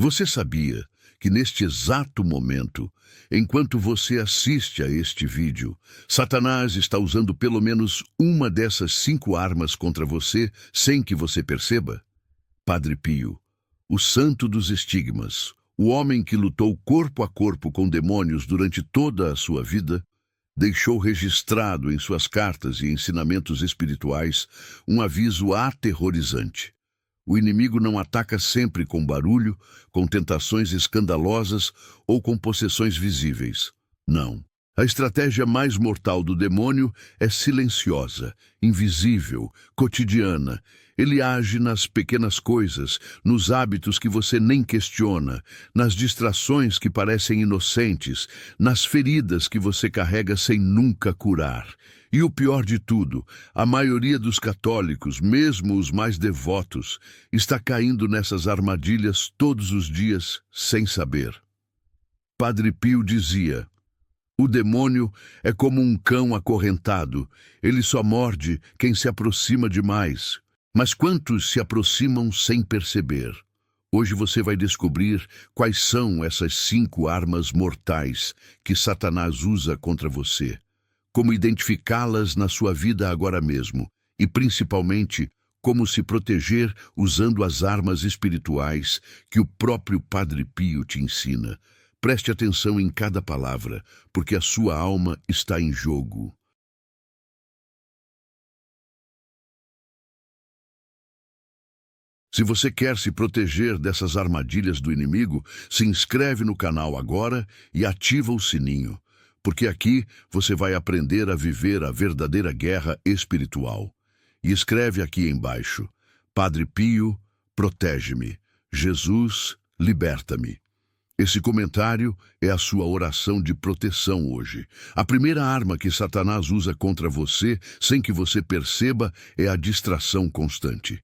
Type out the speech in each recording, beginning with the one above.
Você sabia que neste exato momento, enquanto você assiste a este vídeo, Satanás está usando pelo menos uma dessas 5 armas contra você sem que você perceba? Padre Pio, o santo dos estigmas, o homem que lutou corpo a corpo com demônios durante toda a sua vida, deixou registrado em suas cartas e ensinamentos espirituais um aviso aterrorizante. O inimigo não ataca sempre com barulho, com tentações escandalosas ou com possessões visíveis. Não. A estratégia mais mortal do demônio é silenciosa, invisível, cotidiana. Ele age nas pequenas coisas, nos hábitos que você nem questiona, nas distrações que parecem inocentes, nas feridas que você carrega sem nunca curar. E o pior de tudo, a maioria dos católicos, mesmo os mais devotos, está caindo nessas armadilhas todos os dias sem saber. Padre Pio dizia: o demônio é como um cão acorrentado, ele só morde quem se aproxima demais. Mas quantos se aproximam sem perceber? Hoje você vai descobrir quais são essas 5 armas mortais que Satanás usa contra você, como identificá-las na sua vida agora mesmo e, principalmente, como se proteger usando as armas espirituais que o próprio Padre Pio te ensina. Preste atenção em cada palavra, porque a sua alma está em jogo. Se você quer se proteger dessas armadilhas do inimigo, se inscreve no canal agora e ativa o sininho, porque aqui você vai aprender a viver a verdadeira guerra espiritual. E escreve aqui embaixo: Padre Pio, protege-me. Jesus, liberta-me. Esse comentário é a sua oração de proteção hoje. A primeira arma que Satanás usa contra você, sem que você perceba, é a distração constante.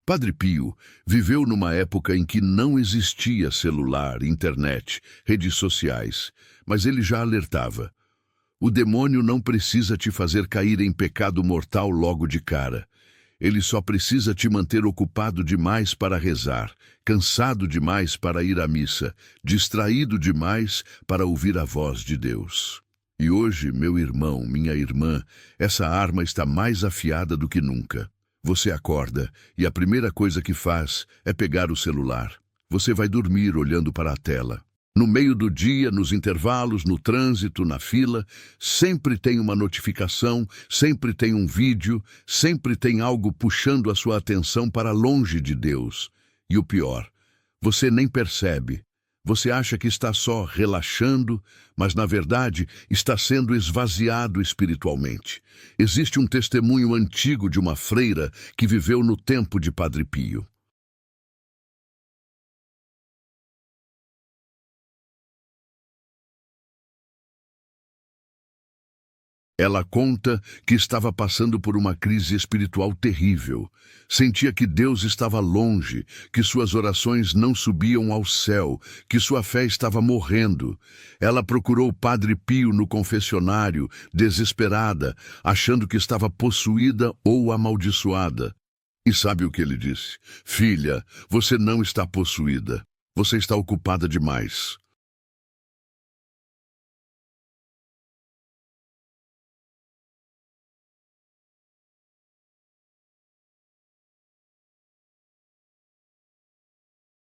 Padre Pio viveu numa época em que não existia celular, internet, redes sociais, mas ele já alertava: o demônio não precisa te fazer cair em pecado mortal logo de cara. Ele só precisa te manter ocupado demais para rezar, cansado demais para ir à missa, distraído demais para ouvir a voz de Deus. E hoje, meu irmão, minha irmã, essa arma está mais afiada do que nunca. Você acorda e a primeira coisa que faz é pegar o celular. Você vai dormir olhando para a tela. No meio do dia, nos intervalos, no trânsito, na fila, sempre tem uma notificação, sempre tem um vídeo, sempre tem algo puxando a sua atenção para longe de Deus. E o pior, você nem percebe. Você acha que está só relaxando, mas na verdade está sendo esvaziado espiritualmente. Existe um testemunho antigo de uma freira que viveu no tempo de Padre Pio. Ela conta que estava passando por uma crise espiritual terrível. Sentia que Deus estava longe, que suas orações não subiam ao céu, que sua fé estava morrendo. Ela procurou o Padre Pio no confessionário, desesperada, achando que estava possuída ou amaldiçoada. E sabe o que ele disse? Filha, você não está possuída. Você está ocupada demais.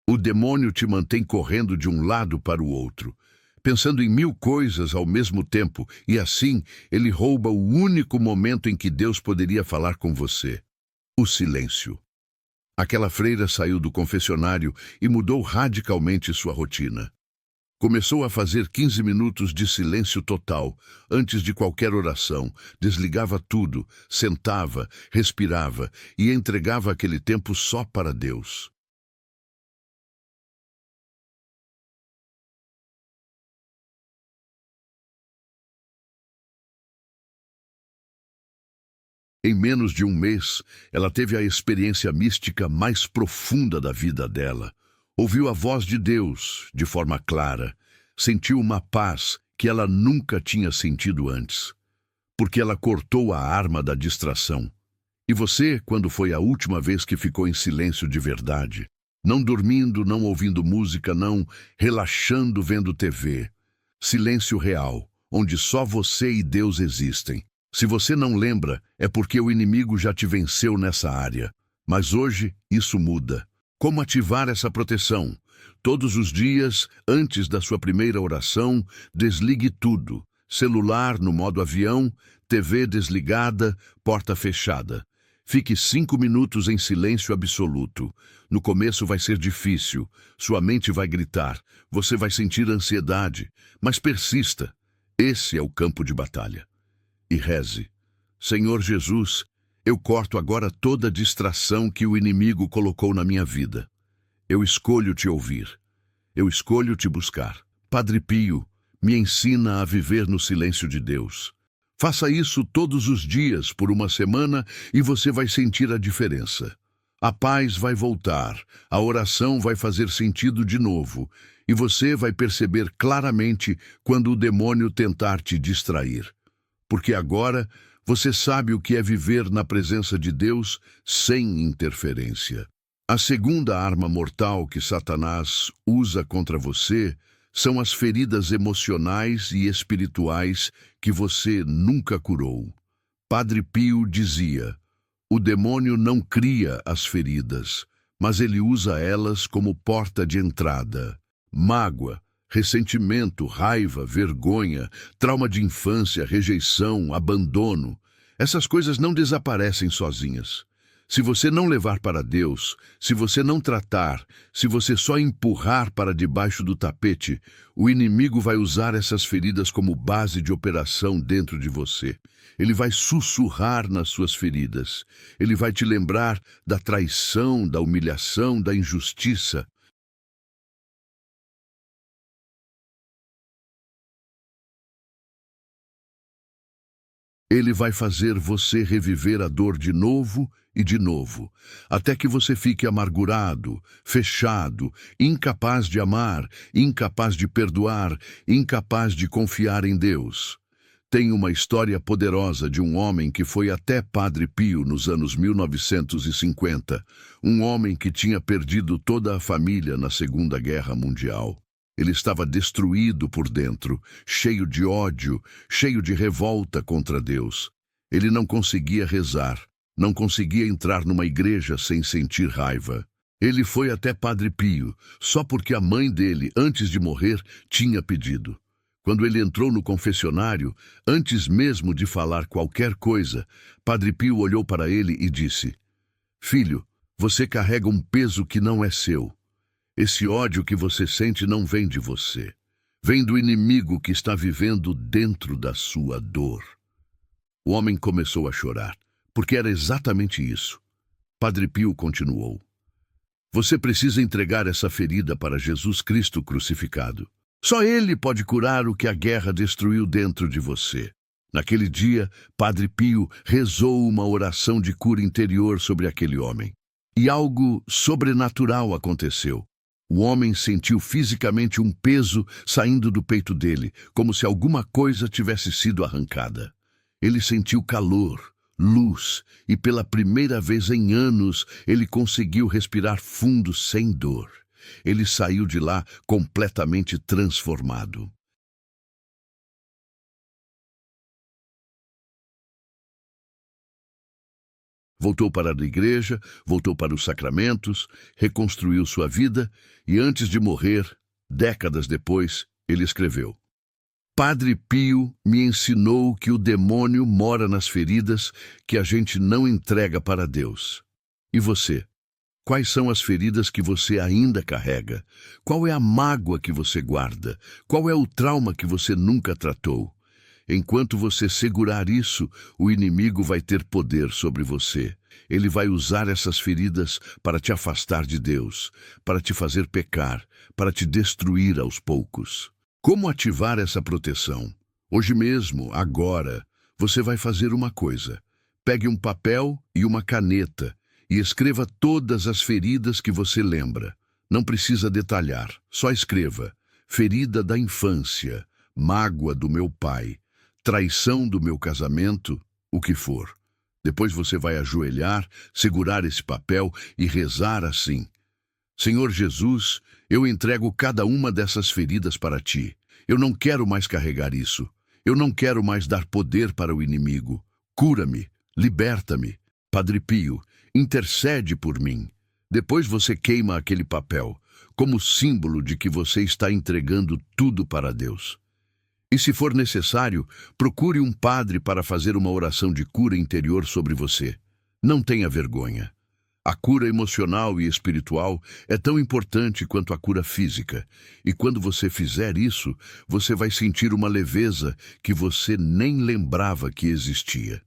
O demônio te mantém correndo de um lado para o outro, pensando em 1000 coisas ao mesmo tempo, e assim ele rouba o único momento em que Deus poderia falar com você: o silêncio. Aquela freira saiu do confessionário e mudou radicalmente sua rotina. Começou a fazer 15 minutos de silêncio total, antes de qualquer oração, desligava tudo, sentava, respirava e entregava aquele tempo só para Deus. Em menos de um mês, ela teve a experiência mística mais profunda da vida dela. Ouviu a voz de Deus de forma clara. Sentiu uma paz que ela nunca tinha sentido antes, porque ela cortou a arma da distração. E você, quando foi a última vez que ficou em silêncio de verdade? Não dormindo, não ouvindo música, não relaxando vendo TV. Silêncio real, onde só você e Deus existem. Se você não lembra, é porque o inimigo já te venceu nessa área. Mas hoje, isso muda. Como ativar essa proteção? Todos os dias, antes da sua primeira oração, desligue tudo. Celular no modo avião, TV desligada, porta fechada. Fique 5 minutos em silêncio absoluto. No começo vai ser difícil, sua mente vai gritar, você vai sentir ansiedade, mas persista. Esse é o campo de batalha. E reze. Senhor Jesus, eu corto agora toda distração que o inimigo colocou na minha vida. Eu escolho te ouvir. Eu escolho te buscar. Padre Pio, me ensina a viver no silêncio de Deus. Faça isso todos os dias por uma semana e você vai sentir a diferença. A paz vai voltar, a oração vai fazer sentido de novo e você vai perceber claramente quando o demônio tentar te distrair. Porque agora você sabe o que é viver na presença de Deus sem interferência. A segunda arma mortal que Satanás usa contra você são as feridas emocionais e espirituais que você nunca curou. Padre Pio dizia: o demônio não cria as feridas, mas ele usa elas como porta de entrada. Mágoa, ressentimento, raiva, vergonha, trauma de infância, rejeição, abandono. Essas coisas não desaparecem sozinhas. Se você não levar para Deus, se você não tratar, se você só empurrar para debaixo do tapete, o inimigo vai usar essas feridas como base de operação dentro de você. Ele vai sussurrar nas suas feridas. Ele vai te lembrar da traição, da humilhação, da injustiça. Ele vai fazer você reviver a dor de novo, até que você fique amargurado, fechado, incapaz de amar, incapaz de perdoar, incapaz de confiar em Deus. Tem uma história poderosa de um homem que foi até Padre Pio nos anos 1950, um homem que tinha perdido toda a família na Segunda Guerra Mundial. Ele estava destruído por dentro, cheio de ódio, cheio de revolta contra Deus. Ele não conseguia rezar, não conseguia entrar numa igreja sem sentir raiva. Ele foi até Padre Pio, só porque a mãe dele, antes de morrer, tinha pedido. Quando ele entrou no confessionário, antes mesmo de falar qualquer coisa, Padre Pio olhou para ele e disse: Filho, você carrega um peso que não é seu. Esse ódio que você sente não vem de você. Vem do inimigo que está vivendo dentro da sua dor. O homem começou a chorar, porque era exatamente isso. Padre Pio continuou: Você precisa entregar essa ferida para Jesus Cristo crucificado. Só Ele pode curar o que a guerra destruiu dentro de você. Naquele dia, Padre Pio rezou uma oração de cura interior sobre aquele homem. E algo sobrenatural aconteceu. O homem sentiu fisicamente um peso saindo do peito dele, como se alguma coisa tivesse sido arrancada. Ele sentiu calor, luz, e pela primeira vez em anos ele conseguiu respirar fundo sem dor. Ele saiu de lá completamente transformado. Voltou para a igreja, voltou para os sacramentos, reconstruiu sua vida e, antes de morrer, décadas depois, ele escreveu: Padre Pio me ensinou que o demônio mora nas feridas que a gente não entrega para Deus. E você? Quais são as feridas que você ainda carrega? Qual é a mágoa que você guarda? Qual é o trauma que você nunca tratou? Enquanto você segurar isso, o inimigo vai ter poder sobre você. Ele vai usar essas feridas para te afastar de Deus, para te fazer pecar, para te destruir aos poucos. Como ativar essa proteção? Hoje mesmo, agora, você vai fazer uma coisa. Pegue um papel e uma caneta e escreva todas as feridas que você lembra. Não precisa detalhar, só escreva: ferida da infância, mágoa do meu pai, traição do meu casamento, o que for. Depois você vai ajoelhar, segurar esse papel e rezar assim: Senhor Jesus, eu entrego cada uma dessas feridas para ti. Eu não quero mais carregar isso. Eu não quero mais dar poder para o inimigo. Cura-me, liberta-me. Padre Pio, intercede por mim. Depois você queima aquele papel, como símbolo de que você está entregando tudo para Deus. E se for necessário, procure um padre para fazer uma oração de cura interior sobre você. Não tenha vergonha. A cura emocional e espiritual é tão importante quanto a cura física. E quando você fizer isso, você vai sentir uma leveza que você nem lembrava que existia.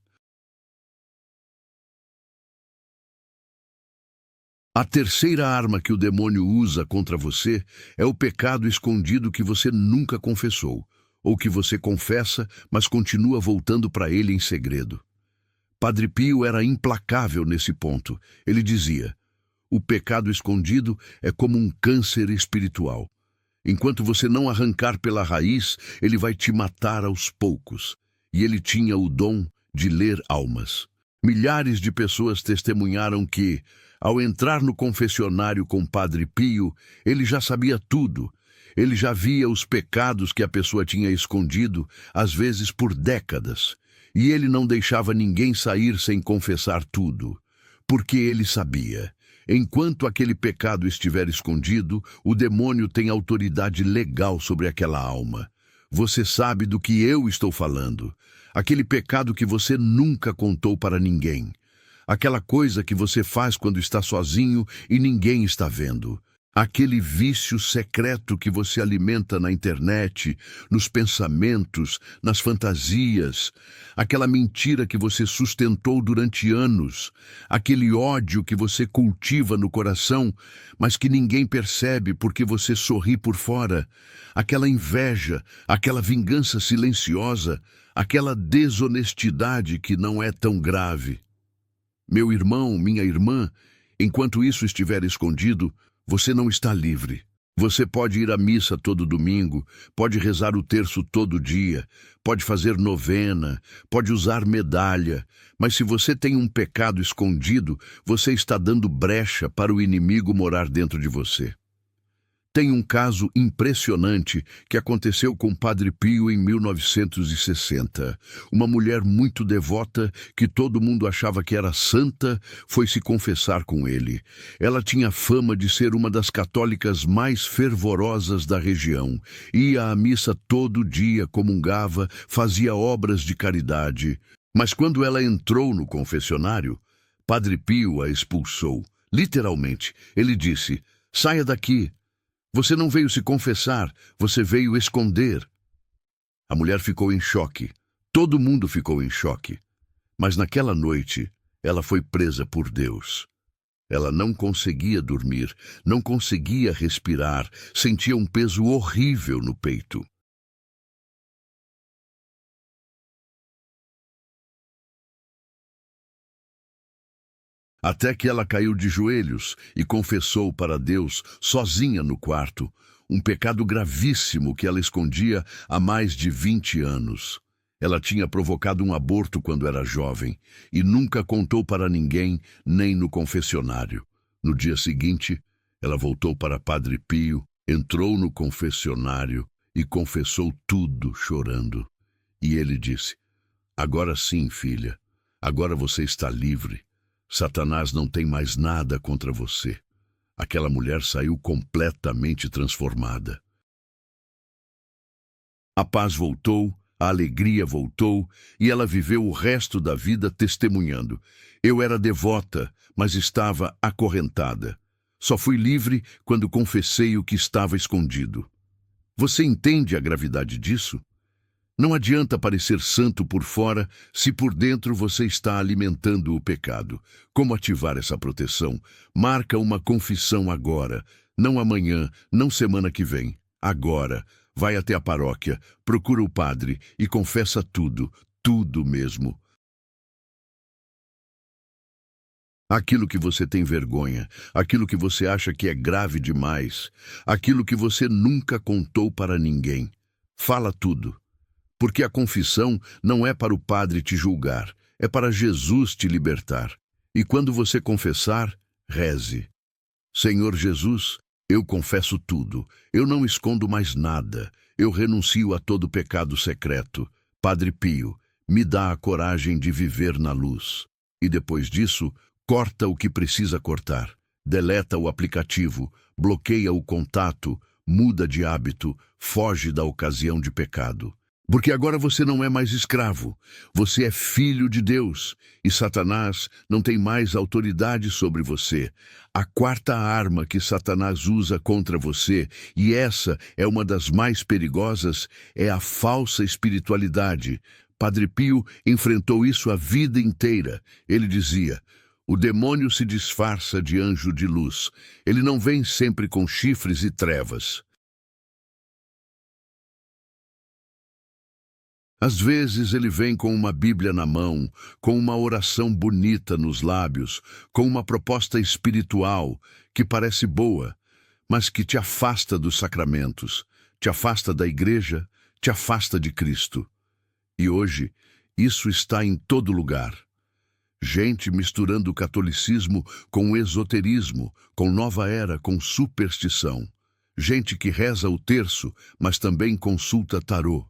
A terceira arma que o demônio usa contra você é o pecado escondido que você nunca confessou, ou que você confessa, mas continua voltando para ele em segredo. Padre Pio era implacável nesse ponto. Ele dizia: o pecado escondido é como um câncer espiritual. Enquanto você não arrancar pela raiz, ele vai te matar aos poucos. E ele tinha o dom de ler almas. Milhares de pessoas testemunharam que, ao entrar no confessionário com Padre Pio, ele já sabia tudo. Ele já via os pecados que a pessoa tinha escondido, às vezes por décadas. E ele não deixava ninguém sair sem confessar tudo, porque ele sabia. Enquanto aquele pecado estiver escondido, o demônio tem autoridade legal sobre aquela alma. Você sabe do que eu estou falando. Aquele pecado que você nunca contou para ninguém. Aquela coisa que você faz quando está sozinho e ninguém está vendo. Aquele vício secreto que você alimenta na internet, nos pensamentos, nas fantasias. Aquela mentira que você sustentou durante anos. Aquele ódio que você cultiva no coração, mas que ninguém percebe porque você sorri por fora. Aquela inveja, aquela vingança silenciosa, aquela desonestidade que não é tão grave. Meu irmão, minha irmã, enquanto isso estiver escondido, você não está livre. Você pode ir à missa todo domingo, pode rezar o terço todo dia, pode fazer novena, pode usar medalha, mas se você tem um pecado escondido, você está dando brecha para o inimigo morar dentro de você. Tem um caso impressionante que aconteceu com Padre Pio em 1960. Uma mulher muito devota, que todo mundo achava que era santa, foi se confessar com ele. Ela tinha fama de ser uma das católicas mais fervorosas da região. Ia à missa todo dia, comungava, fazia obras de caridade. Mas quando ela entrou no confessionário, Padre Pio a expulsou. Literalmente, ele disse: "Saia daqui. Você não veio se confessar, você veio esconder." A mulher ficou em choque. Todo mundo ficou em choque. Mas naquela noite, ela foi presa por Deus. Ela não conseguia dormir, não conseguia respirar, sentia um peso horrível no peito. Até que ela caiu de joelhos e confessou para Deus, sozinha no quarto, um pecado gravíssimo que ela escondia há mais de 20 anos. Ela tinha provocado um aborto quando era jovem e nunca contou para ninguém, nem no confessionário. No dia seguinte, ela voltou para Padre Pio, entrou no confessionário e confessou tudo chorando. E ele disse: "Agora sim, filha, agora você está livre. Satanás não tem mais nada contra você." Aquela mulher saiu completamente transformada. A paz voltou, a alegria voltou, e ela viveu o resto da vida testemunhando: "Eu era devota, mas estava acorrentada. Só fui livre quando confessei o que estava escondido." Você entende a gravidade disso? Não adianta parecer santo por fora se por dentro você está alimentando o pecado. Como ativar essa proteção? Marca uma confissão agora, não amanhã, não semana que vem. Agora, vai até a paróquia, procura o padre e confessa tudo, tudo mesmo. Aquilo que você tem vergonha, aquilo que você acha que é grave demais, aquilo que você nunca contou para ninguém. Fala tudo. Porque a confissão não é para o padre te julgar, é para Jesus te libertar. E quando você confessar, reze: Senhor Jesus, eu confesso tudo. Eu não escondo mais nada. Eu renuncio a todo pecado secreto. Padre Pio, me dá a coragem de viver na luz. E depois disso, corta o que precisa cortar. Deleta o aplicativo, bloqueia o contato, muda de hábito, foge da ocasião de pecado. Porque agora você não é mais escravo, você é filho de Deus, e Satanás não tem mais autoridade sobre você. A quarta arma que Satanás usa contra você, e essa é uma das mais perigosas, é a falsa espiritualidade. Padre Pio enfrentou isso a vida inteira. Ele dizia: o demônio se disfarça de anjo de luz. Ele não vem sempre com chifres e trevas. Às vezes ele vem com uma Bíblia na mão, com uma oração bonita nos lábios, com uma proposta espiritual que parece boa, mas que te afasta dos sacramentos, te afasta da igreja, te afasta de Cristo. E hoje, isso está em todo lugar. Gente misturando o catolicismo com o esoterismo, com nova era, com superstição. Gente que reza o terço, mas também consulta tarô.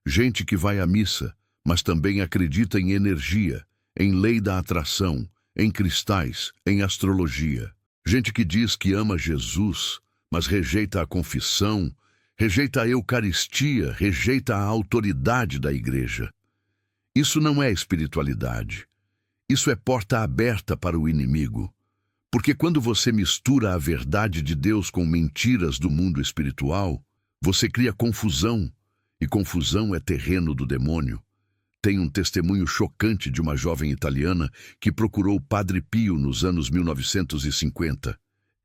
Gente que vai à missa, mas também acredita em energia, em lei da atração, em cristais, em astrologia. Gente que diz que ama Jesus, mas rejeita a confissão, rejeita a Eucaristia, rejeita a autoridade da igreja. Isso não é espiritualidade. Isso é porta aberta para o inimigo. Porque quando você mistura a verdade de Deus com mentiras do mundo espiritual, você cria confusão. E confusão é terreno do demônio. Tem um testemunho chocante de uma jovem italiana que procurou Padre Pio nos anos 1950.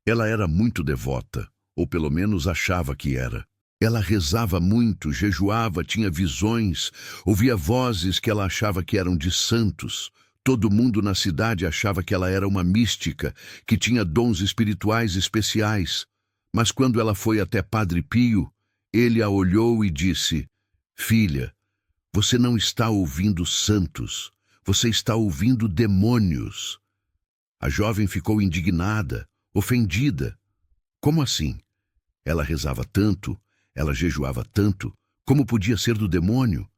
Ela era muito devota, ou pelo menos achava que era. Ela rezava muito, jejuava, tinha visões, ouvia vozes que ela achava que eram de santos. Todo mundo na cidade achava que ela era uma mística, que tinha dons espirituais especiais. Mas quando ela foi até Padre Pio, ele a olhou e disse: filha, você não está ouvindo santos, você está ouvindo demônios. A jovem ficou indignada, ofendida. Como assim? Ela rezava tanto, ela jejuava tanto, como podia ser do demônio?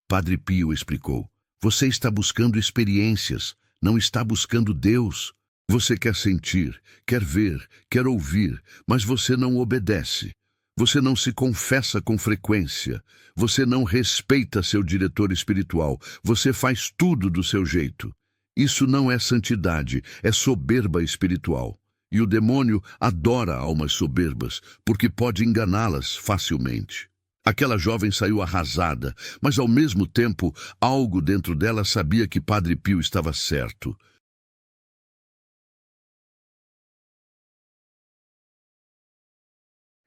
Padre Pio explicou: você está buscando experiências, não está buscando Deus. Você quer sentir, quer ver, quer ouvir, mas você não obedece. Você não se confessa com frequência. Você não respeita seu diretor espiritual. Você faz tudo do seu jeito. Isso não é santidade, é soberba espiritual. E o demônio adora almas soberbas, porque pode enganá-las facilmente. Aquela jovem saiu arrasada, mas ao mesmo tempo, algo dentro dela sabia que Padre Pio estava certo.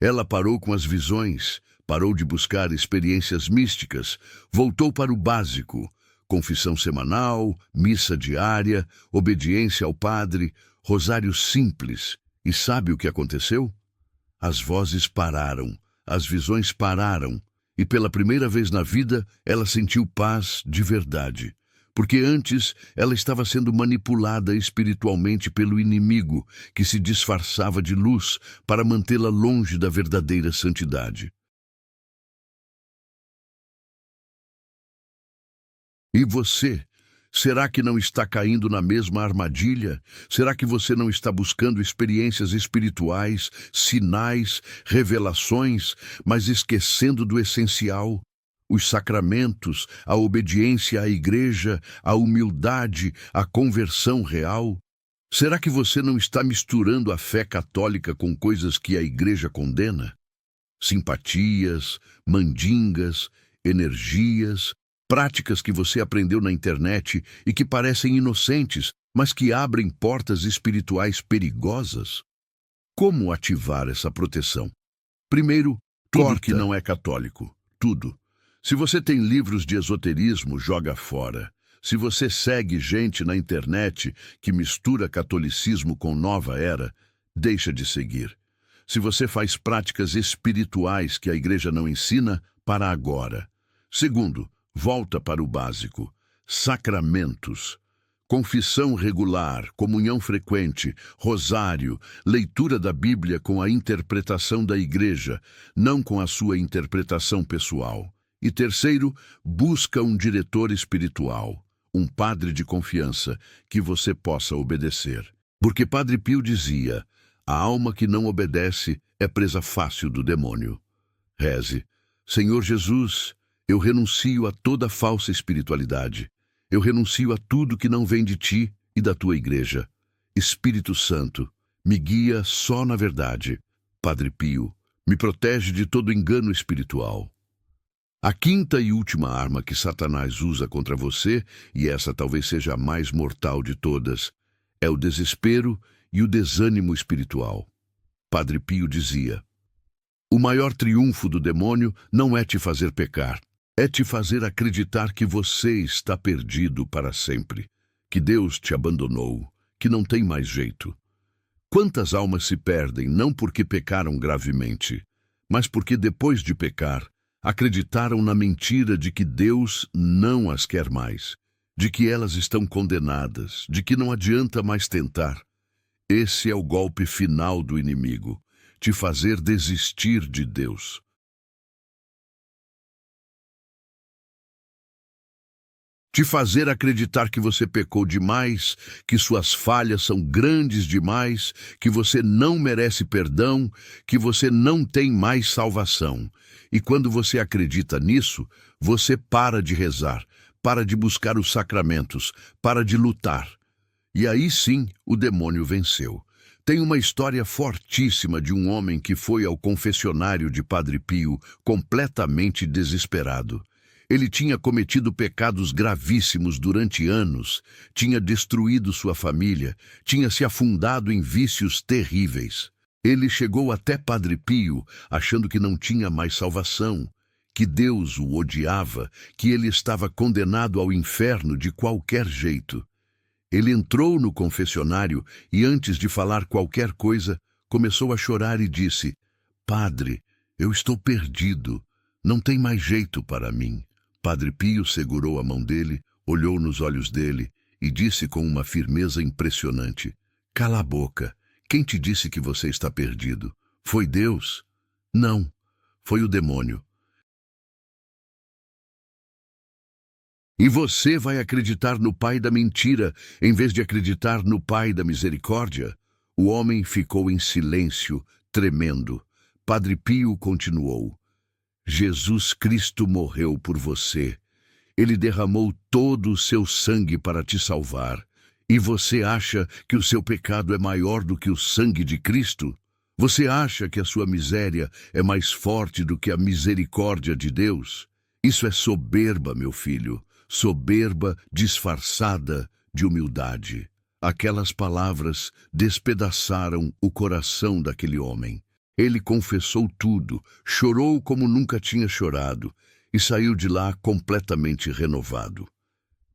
Ela parou com as visões, parou de buscar experiências místicas, voltou para o básico: confissão semanal, missa diária, obediência ao padre, rosário simples. E sabe o que aconteceu? As vozes pararam, as visões pararam, e pela primeira vez na vida ela sentiu paz de verdade. Porque antes ela estava sendo manipulada espiritualmente pelo inimigo, que se disfarçava de luz para mantê-la longe da verdadeira santidade. E você? Será que não está caindo na mesma armadilha? Será que você não está buscando experiências espirituais, sinais, revelações, mas esquecendo do essencial? Os sacramentos, a obediência à igreja, a humildade, a conversão real? Será que você não está misturando a fé católica com coisas que a igreja condena? Simpatias, mandingas, energias, práticas que você aprendeu na internet e que parecem inocentes, mas que abrem portas espirituais perigosas? Como ativar essa proteção? Primeiro, tudo que não é católico. Tudo. Se você tem livros de esoterismo, joga fora. Se você segue gente na internet que mistura catolicismo com nova era, deixa de seguir. Se você faz práticas espirituais que a igreja não ensina, para agora. Segundo, volta para o básico. Sacramentos. Confissão regular, comunhão frequente, rosário, leitura da Bíblia com a interpretação da Igreja, não com a sua interpretação pessoal. E terceiro, busca um diretor espiritual, um padre de confiança que você possa obedecer. Porque Padre Pio dizia, a alma que não obedece é presa fácil do demônio. Reze, Senhor Jesus, eu renuncio a toda falsa espiritualidade. Eu renuncio a tudo que não vem de ti e da tua Igreja. Espírito Santo, me guia só na verdade. Padre Pio, me protege de todo engano espiritual. A quinta e última arma que Satanás usa contra você, e essa talvez seja a mais mortal de todas, é o desespero e o desânimo espiritual. Padre Pio dizia, o maior triunfo do demônio não é te fazer pecar, é te fazer acreditar que você está perdido para sempre, que Deus te abandonou, que não tem mais jeito. Quantas almas se perdem não porque pecaram gravemente, mas porque depois de pecar, acreditaram na mentira de que Deus não as quer mais, de que elas estão condenadas, de que não adianta mais tentar. Esse é o golpe final do inimigo, te fazer desistir de Deus. Te fazer acreditar que você pecou demais, que suas falhas são grandes demais, que você não merece perdão, que você não tem mais salvação. E quando você acredita nisso, você para de rezar, para de buscar os sacramentos, para de lutar. E aí sim, o demônio venceu. Tem uma história fortíssima de um homem que foi ao confessionário de Padre Pio completamente desesperado. Ele tinha cometido pecados gravíssimos durante anos, tinha destruído sua família, tinha se afundado em vícios terríveis. Ele chegou até Padre Pio, achando que não tinha mais salvação, que Deus o odiava, que ele estava condenado ao inferno de qualquer jeito. Ele entrou no confessionário e, antes de falar qualquer coisa, começou a chorar e disse, Padre, eu estou perdido, não tem mais jeito para mim. Padre Pio segurou a mão dele, olhou nos olhos dele e disse com uma firmeza impressionante, cala a boca, quem te disse que você está perdido? Foi Deus? Não, foi o demônio. E você vai acreditar no pai da mentira, em vez de acreditar no pai da misericórdia? O homem ficou em silêncio, tremendo. Padre Pio continuou. Jesus Cristo morreu por você. Ele derramou todo o seu sangue para te salvar. E você acha que o seu pecado é maior do que o sangue de Cristo? Você acha que a sua miséria é mais forte do que a misericórdia de Deus? Isso é soberba, meu filho. Soberba disfarçada de humildade. Aquelas palavras despedaçaram o coração daquele homem. Ele confessou tudo, chorou como nunca tinha chorado e saiu de lá completamente renovado.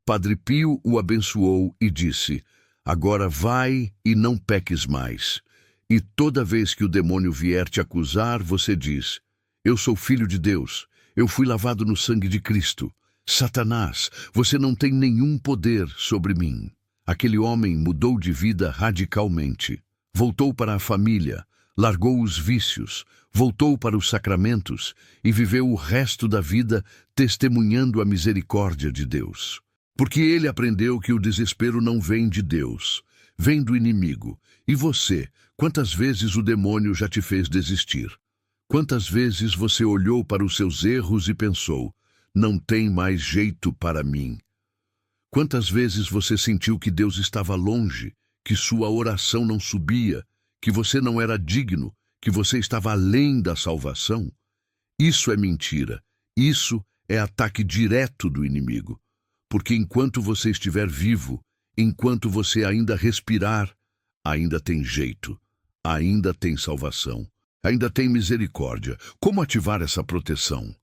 Padre Pio o abençoou e disse, agora vai e não peques mais. E toda vez que o demônio vier te acusar, você diz, eu sou filho de Deus, eu fui lavado no sangue de Cristo. Satanás, você não tem nenhum poder sobre mim. Aquele homem mudou de vida radicalmente. Voltou para a família, largou os vícios, voltou para os sacramentos e viveu o resto da vida testemunhando a misericórdia de Deus. Porque ele aprendeu que o desespero não vem de Deus, vem do inimigo. E você, quantas vezes o demônio já te fez desistir? Quantas vezes você olhou para os seus erros e pensou, não tem mais jeito para mim? Quantas vezes você sentiu que Deus estava longe, que sua oração não subia, que você não era digno, que você estava além da salvação? Isso é mentira. Isso é ataque direto do inimigo. Porque enquanto você estiver vivo, enquanto você ainda respirar, ainda tem jeito, ainda tem salvação, ainda tem misericórdia. Como ativar essa proteção?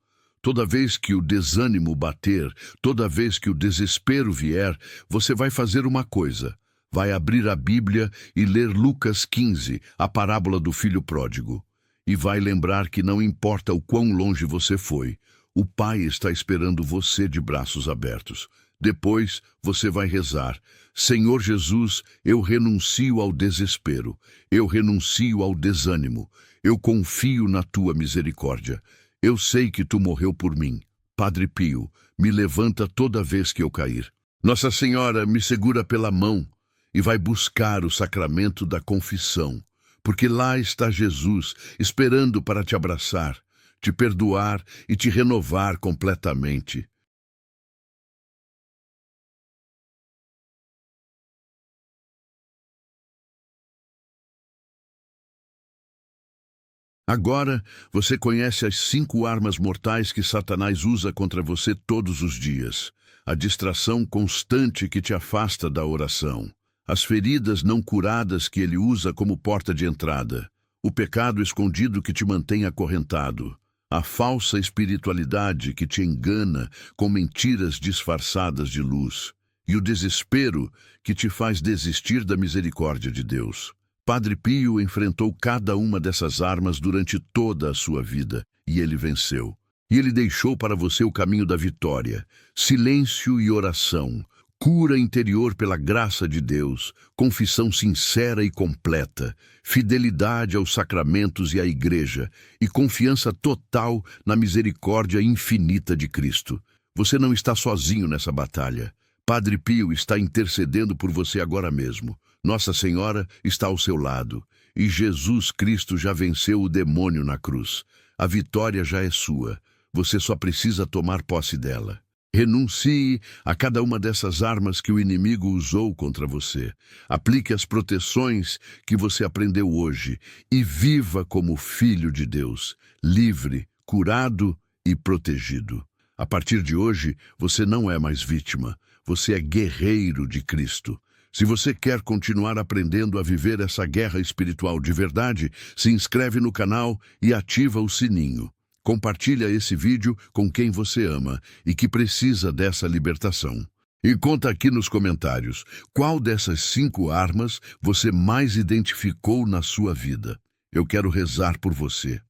Toda vez que o desânimo bater, toda vez que o desespero vier, você vai fazer uma coisa. Vai abrir a Bíblia e ler Lucas 15, a parábola do filho pródigo. E vai lembrar que não importa o quão longe você foi, o Pai está esperando você de braços abertos. Depois, você vai rezar: Senhor Jesus, eu renuncio ao desespero, eu renuncio ao desânimo, eu confio na tua misericórdia. Eu sei que tu morreu por mim. Padre Pio, me levanta toda vez que eu cair. Nossa Senhora me segura pela mão e vai buscar o sacramento da confissão, porque lá está Jesus esperando para te abraçar, te perdoar e te renovar completamente. Agora, você conhece as 5 armas mortais que Satanás usa contra você todos os dias. A distração constante que te afasta da oração. As feridas não curadas que ele usa como porta de entrada. O pecado escondido que te mantém acorrentado. A falsa espiritualidade que te engana com mentiras disfarçadas de luz. E o desespero que te faz desistir da misericórdia de Deus. Padre Pio enfrentou cada uma dessas armas durante toda a sua vida, e ele venceu. E ele deixou para você o caminho da vitória, silêncio e oração, cura interior pela graça de Deus, confissão sincera e completa, fidelidade aos sacramentos e à Igreja, e confiança total na misericórdia infinita de Cristo. Você não está sozinho nessa batalha. Padre Pio está intercedendo por você agora mesmo. Nossa Senhora está ao seu lado. E Jesus Cristo já venceu o demônio na cruz. A vitória já é sua. Você só precisa tomar posse dela. Renuncie a cada uma dessas armas que o inimigo usou contra você. Aplique as proteções que você aprendeu hoje e viva como filho de Deus, livre, curado e protegido. A partir de hoje, você não é mais vítima. Você é guerreiro de Cristo. Se você quer continuar aprendendo a viver essa guerra espiritual de verdade, se inscreve no canal e ativa o sininho. Compartilha esse vídeo com quem você ama e que precisa dessa libertação. E conta aqui nos comentários qual dessas 5 armas você mais identificou na sua vida. Eu quero rezar por você.